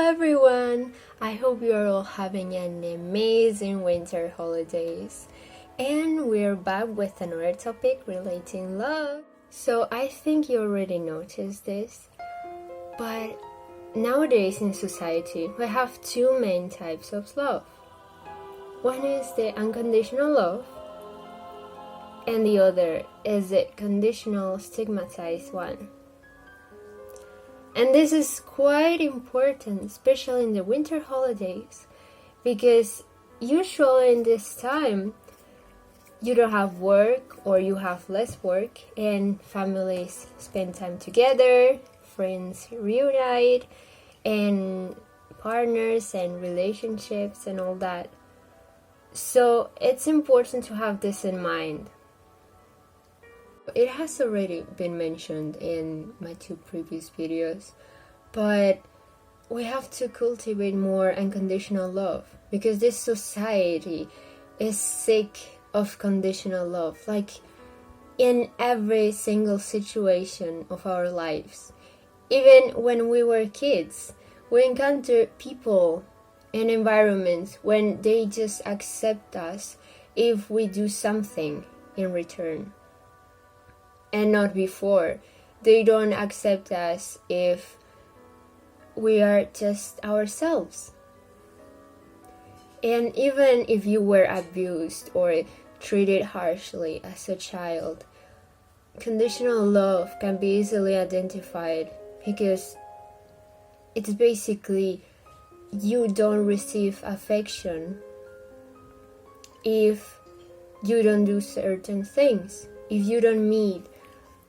everyone! I hope you are all having an amazing winter holidays. And we're back with another topic relating love. So I think you already noticed this, but nowadays in society we have two main types of love. One is the unconditional love, and the other is the conditional stigmatized one. And this is quite important, especially in the winter holidays, because usually in this time you don't have work or you have less work and families spend time together, friends reunite, and partners and relationships and all that. So it's important to have this in mind. It has already been mentioned in my two previous videos, but we have to cultivate more unconditional love because this society is sick of conditional love. Like in every single situation of our lives, even when we were kids, we encountered people and environments when they just accept us if we do something in return. And not before. They don't accept us if we are just ourselves. And even if you were abused or treated harshly as a child, conditional love can be easily identified because it's basically you don't receive affection if you don't do certain things, if you don't meet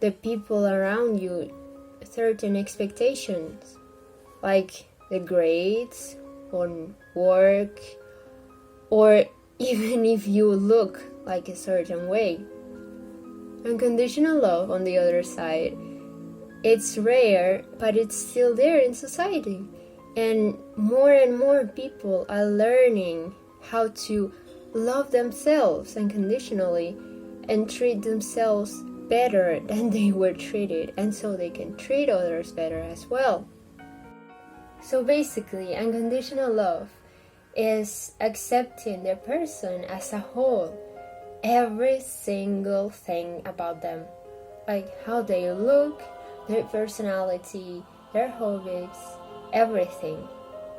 the people around you certain expectations, like the grades on work, or even if you look like a certain way. Unconditional love, on the other side, it's rare, but it's still there in society, and more people are learning how to love themselves unconditionally and treat themselves better than they were treated, and so they can treat others better as well. So basically, unconditional love is accepting the person as a whole, every single thing about them, like how they look, their personality, their hobbies, everything.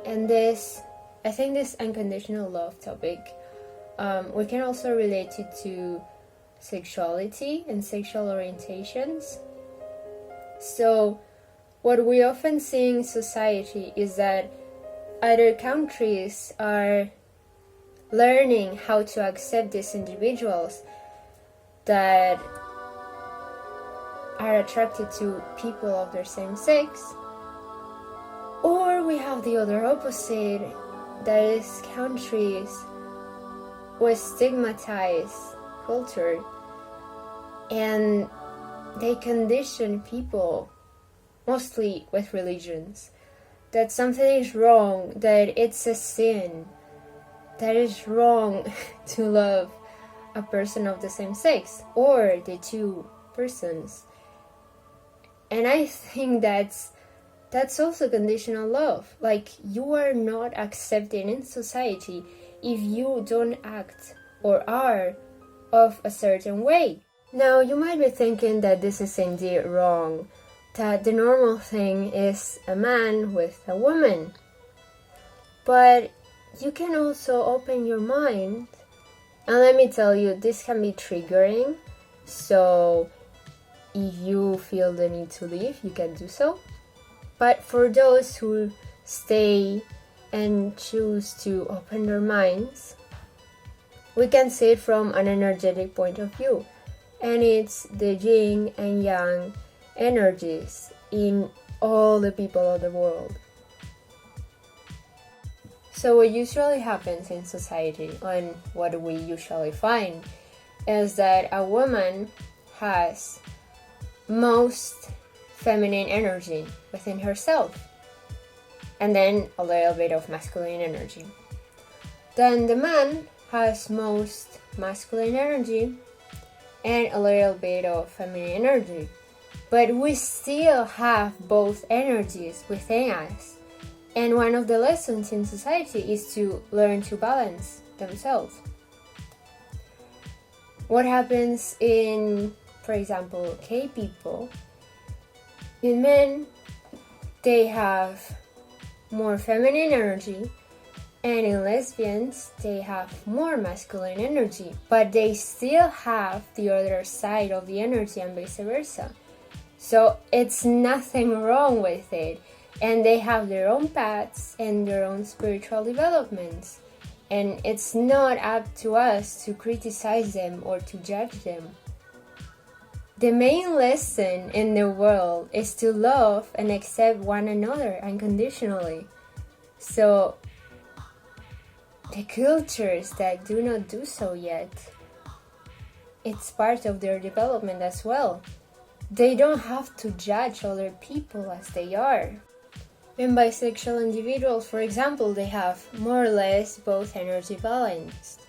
And I think this unconditional love topic, we can also relate it to sexuality and sexual orientations. So what we often see in society is that other countries are learning how to accept these individuals that are attracted to people of their same sex, or we have the other opposite, that is countries with stigmatized culture, and they condition people, mostly with religions, that something is wrong, that it's a sin, that it's wrong to love a person of the same sex or the two persons. And I think that's also conditional love. Like, you are not accepted in society if you don't act or are of a certain way. Now, you might be thinking that this is indeed wrong, that the normal thing is a man with a woman. But you can also open your mind, and let me tell you, this can be triggering, so if you feel the need to leave, you can do so. But for those who stay and choose to open their minds, we can see it from an energetic point of view, and it's the yin and yang energies in all the people of the world. So what usually happens in society, and what we usually find, is that a woman has most feminine energy within herself, and then a little bit of masculine energy. Then the man has most masculine energy and a little bit of feminine energy. But we still have both energies within us. And one of the lessons in society is to learn to balance themselves. What happens in, for example, gay people, in men, they have more feminine energy, and in lesbians, they have more masculine energy, but they still have the other side of the energy and vice versa. So it's nothing wrong with it. And they have their own paths and their own spiritual developments. And it's not up to us to criticize them or to judge them. The main lesson in the world is to love and accept one another unconditionally. So the cultures that do not do so yet, it's part of their development as well. They don't have to judge other people as they are. And bisexual individuals, for example, they have more or less both energy balanced.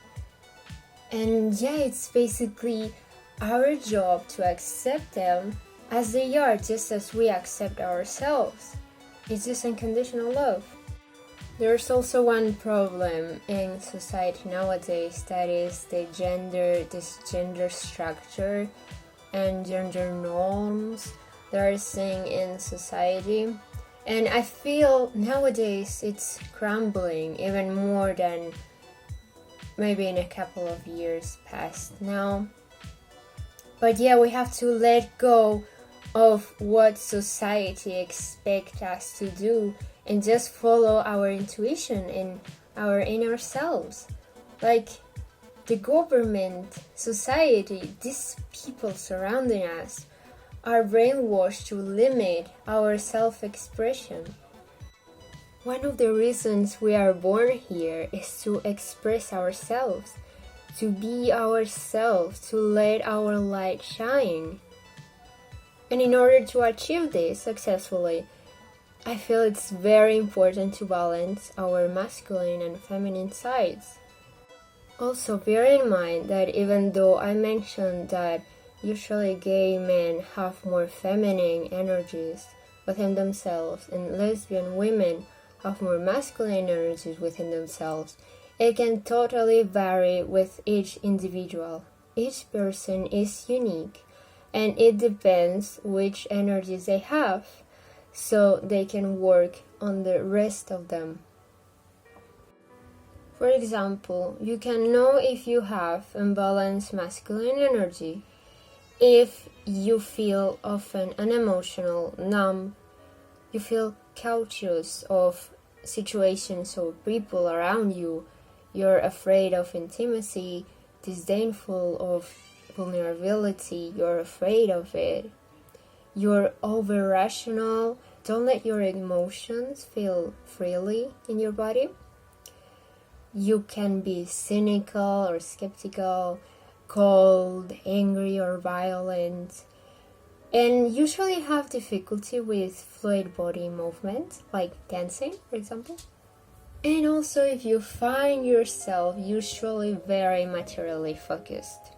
And yeah, it's basically our job to accept them as they are, just as we accept ourselves. It's just unconditional love. There's also one problem in society nowadays, that is this gender structure and gender norms that are seen in society. And I feel nowadays it's crumbling even more than maybe in a couple of years past now. But yeah, we have to let go of what society expects us to do and just follow our intuition and our inner selves. Like the government, society, these people surrounding us are brainwashed to limit our self-expression. One of the reasons we are born here is to express ourselves, to be ourselves, to let our light shine. And in order to achieve this successfully, I feel it's very important to balance our masculine and feminine sides. Also, bear in mind that even though I mentioned that usually gay men have more feminine energies within themselves and lesbian women have more masculine energies within themselves, it can totally vary with each individual. Each person is unique, and it depends which energies they have, so they can work on the rest of them. For example, you can know if you have imbalanced masculine energy if you feel often unemotional, numb, you feel cautious of situations or people around you, you're afraid of intimacy, disdainful of vulnerability, you're afraid of it, you're over-rational, don't let your emotions feel freely in your body. You can be cynical or skeptical, cold, angry, or violent, and usually have difficulty with fluid body movement, like dancing, for example. And also if you find yourself usually very materially focused.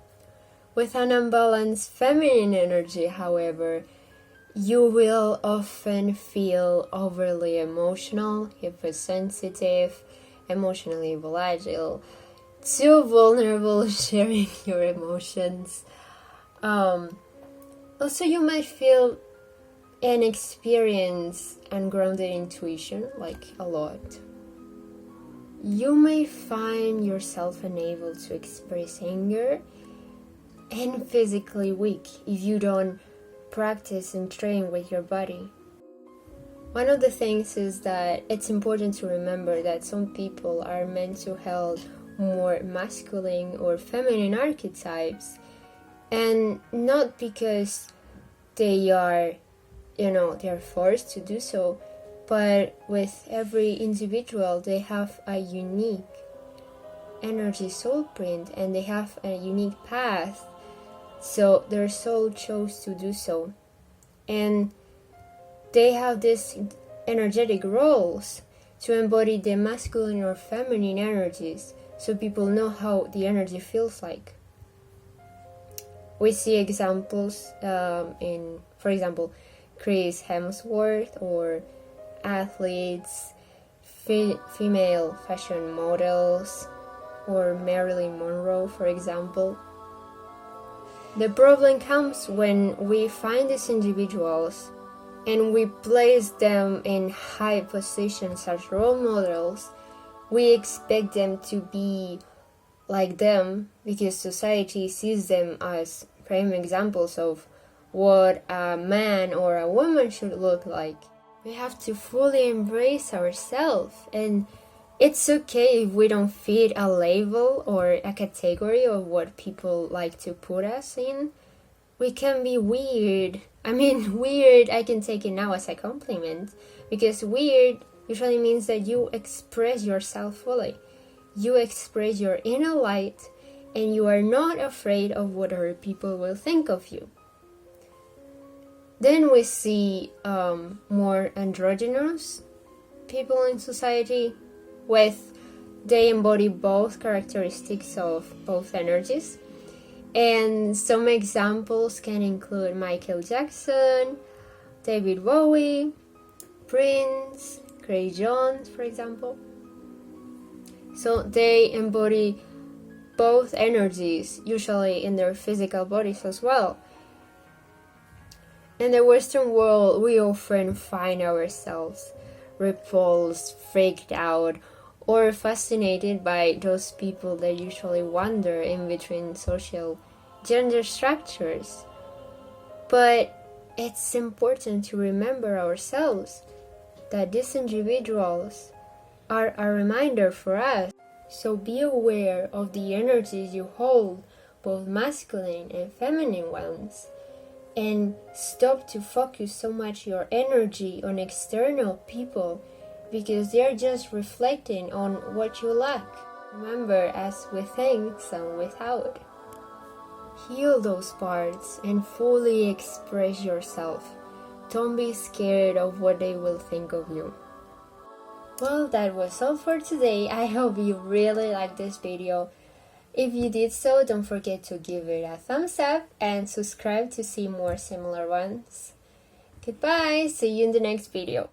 With an unbalanced feminine energy, however, you will often feel overly emotional, hypersensitive, emotionally volatile, too vulnerable sharing your emotions. Also, you might feel and experience ungrounded intuition, like a lot. You may find yourself unable to express anger and physically weak if you don't practice and train with your body. One of the things is that it's important to remember that some people are meant to hold more masculine or feminine archetypes, and not because they are, they're forced to do so, but with every individual they have a unique energy soul print and they have a unique path, so their soul chose to do so, and they have these energetic roles to embody the masculine or feminine energies, so people know how the energy feels like. We see examples in, for example, Chris Hemsworth or athletes female fashion models or Marilyn Monroe, for example. The problem comes when we find these individuals and we place them in high positions as role models. We expect them to be like them because society sees them as prime examples of what a man or a woman should look like. We have to fully embrace ourselves, and it's okay if we don't fit a label or a category of what people like to put us in. We can be weird. I mean, weird, I can take it now as a compliment, because weird usually means that you express yourself fully. You express your inner light, and you are not afraid of what other people will think of you. Then we see more androgynous people in society, they embody both characteristics of both energies. And some examples can include Michael Jackson, David Bowie, Prince, Grace Jones, for example. So they embody both energies, usually in their physical bodies as well. In the Western world, we often find ourselves repulsed, freaked out, or fascinated by those people that usually wander in between social gender structures. But it's important to remember ourselves that these individuals are a reminder for us. So be aware of the energies you hold, both masculine and feminine ones. And stop to focus so much your energy on external people, because they are just reflecting on what you lack. Remember, as within, so without. Heal those parts and fully express yourself. Don't be scared of what they will think of you. Well, that was all for today. I hope you really liked this video. If you did so, don't forget to give it a thumbs up and subscribe to see more similar ones. Goodbye, see you in the next video.